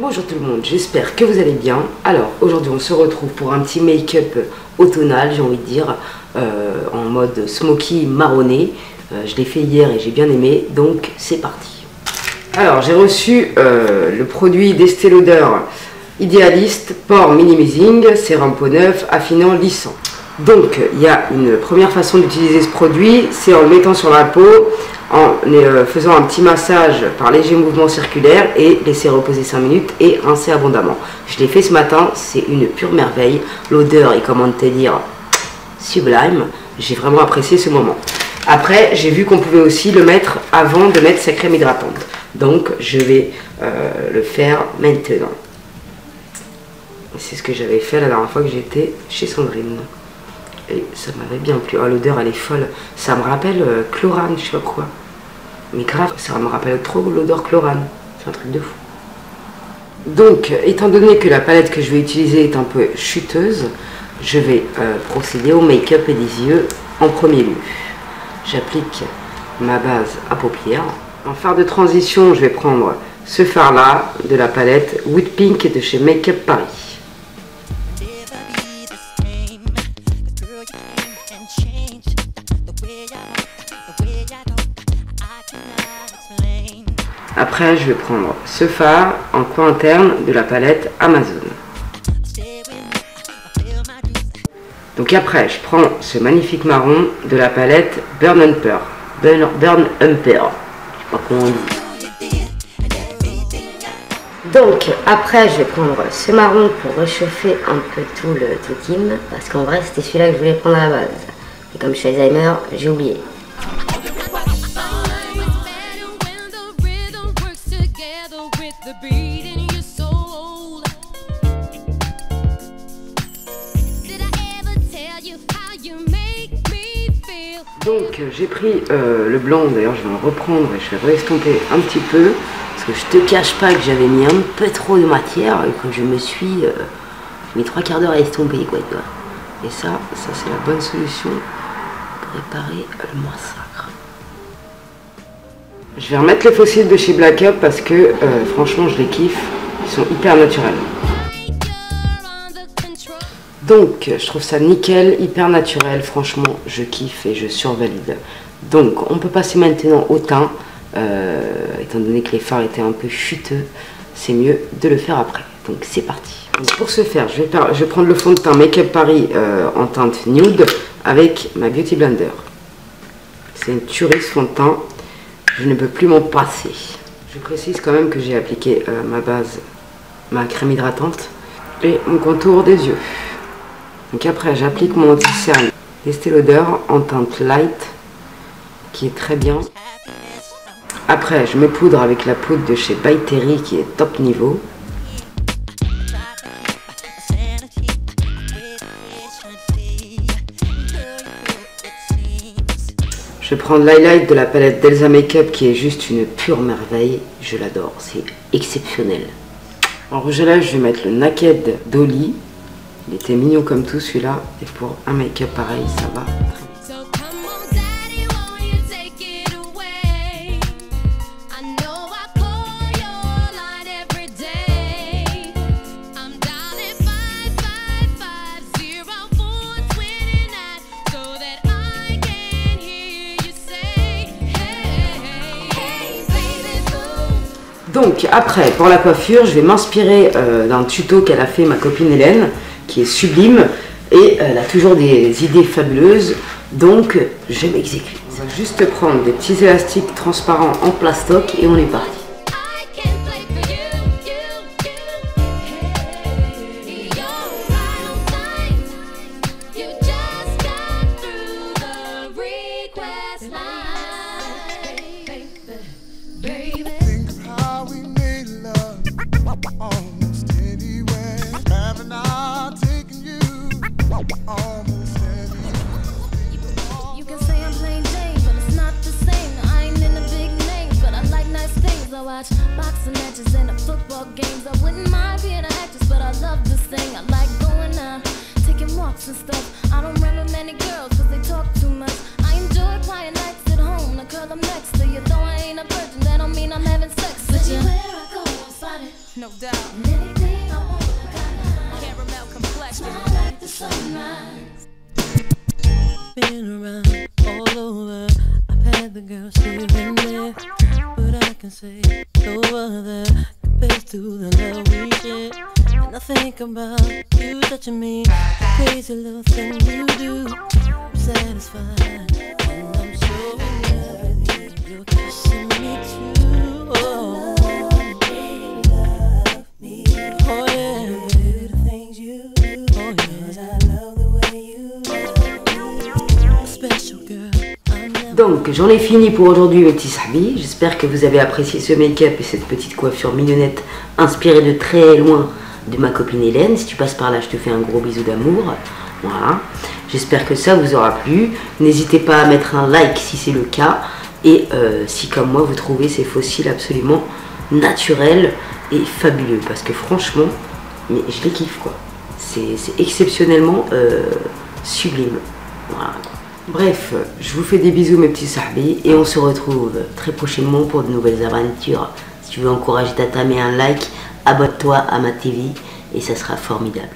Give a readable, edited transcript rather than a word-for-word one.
Bonjour tout le monde, j'espère que vous allez bien. Alors aujourd'hui on se retrouve pour un petit make-up automnal, j'ai envie de dire, en mode smoky marronné. Je l'ai fait hier et j'ai bien aimé, donc c'est parti. Alors j'ai reçu le produit d'Estée Lauder Idealist Pore Minimizing Sérum Peau Neuf Affinant Lissant. Donc il y a une première façon d'utiliser ce produit, c'est en le mettant sur la peau, en faisant un petit massage par légers mouvements circulaires et laisser reposer 5 minutes et rincer abondamment. Je l'ai fait ce matin, c'est une pure merveille. L'odeur est, comment te dire, sublime. J'ai vraiment apprécié ce moment. Après, j'ai vu qu'on pouvait aussi le mettre avant de mettre sa crème hydratante. Donc, je vais le faire maintenant. C'est ce que j'avais fait la dernière fois que j'étais chez Sandrine. Et ça m'avait bien plu. Oh, l'odeur, elle est folle. Ça me rappelle chlorane, je sais pas pourquoi. Mais grave, ça me rappelle trop l'odeur chlorane. C'est un truc de fou. Donc, étant donné que la palette que je vais utiliser est un peu chuteuse, je vais procéder au make-up et des yeux en premier lieu. J'applique ma base à paupières. En fard de transition, je vais prendre ce fard-là de la palette Wheat Pink de chez Make Up Paris. Après, je vais prendre ce fard en coin interne de la palette Amazon. Donc après, je prends ce magnifique marron de la palette Burn Umper. Burn Umper. Je sais pas comment on dit. Donc après, je vais prendre ce marron pour réchauffer un peu tout le team. Parce qu'en vrai, c'était celui-là que je voulais prendre à la base. Et comme je suis Alzheimer, j'ai oublié. Donc j'ai pris le blanc, d'ailleurs je vais en reprendre et je vais re-estomper un petit peu parce que je te cache pas que j'avais mis un peu trop de matière et que je me suis mis 3 quarts d'heure à estomper quoi. Et ça c'est la bonne solution pour réparer le massacre. Je vais remettre les fossiles de chez Black Up parce que franchement je les kiffe, ils sont hyper naturels. Donc, je trouve ça nickel, hyper naturel, franchement, je kiffe et je survalide. Donc, on peut passer maintenant au teint, étant donné que les fards étaient un peu chuteux, c'est mieux de le faire après. Donc, c'est parti. Donc, pour ce faire, je vais prendre le fond de teint Make Up Paris en teinte nude avec ma Beauty Blender. C'est une tuerie ce fond de teint, je ne peux plus m'en passer. Je précise quand même que j'ai appliqué ma base, ma crème hydratante et mon contour des yeux. Donc après j'applique mon anti-cerne d'Estée Lauder en teinte light qui est très bien. Après je me poudre avec la poudre de chez By Terry qui est top niveau. Je prends l'highlight de la palette d'Elsa Makeup qui est juste une pure merveille. Je l'adore, c'est exceptionnel. En rouge à lèvres je vais mettre le Naked d'Oli. Il était mignon comme tout celui-là, et pour un make-up pareil, ça va. Donc après, pour la coiffure, je vais m'inspirer d'un tuto qu'elle a fait ma copine Hélène, qui est sublime et elle a toujours des idées fabuleuses, donc je m'exécute. On va juste prendre des petits élastiques transparents en plastoc et on est parti. Boxing matches and football games. I wouldn't mind being an actress, but I love to sing. I like going out, taking walks and stuff. I don't remember many girls cause they talk too much. I enjoy quiet nights at home. The girl I'm next to you, though I ain't a virgin, that don't mean I'm having sex with you. Everywhere I go, I'm spotted. no doubt. Anything I want, caramel complexion, like the sunrise. Been around all over, I've had the girls here and there, but I can say no other compares to the love we share. And I think about you touching me, the crazy little thing you do. I'm satisfied, and I'm so in love with you. You're kissing me too. Oh, love me. Oh yeah, baby, the things you do. Oh yeah, I love the way you love me. Special girl. Donc j'en ai fini pour aujourd'hui mes petits sahbis. J'espère que vous avez apprécié ce make-up et cette petite coiffure mignonnette inspirée de très loin de ma copine Hélène. Si tu passes par là, je te fais un gros bisou d'amour. Voilà. J'espère que ça vous aura plu. N'hésitez pas à mettre un like si c'est le cas. Et si comme moi vous trouvez ces fossiles absolument naturels et fabuleux. Parce que franchement, mais je les kiffe quoi. C'est exceptionnellement sublime. Voilà. Bref, je vous fais des bisous mes petits sahbis et on se retrouve très prochainement pour de nouvelles aventures. Si tu veux encourager Tata, mets un like, abonne-toi à ma TV et ça sera formidable.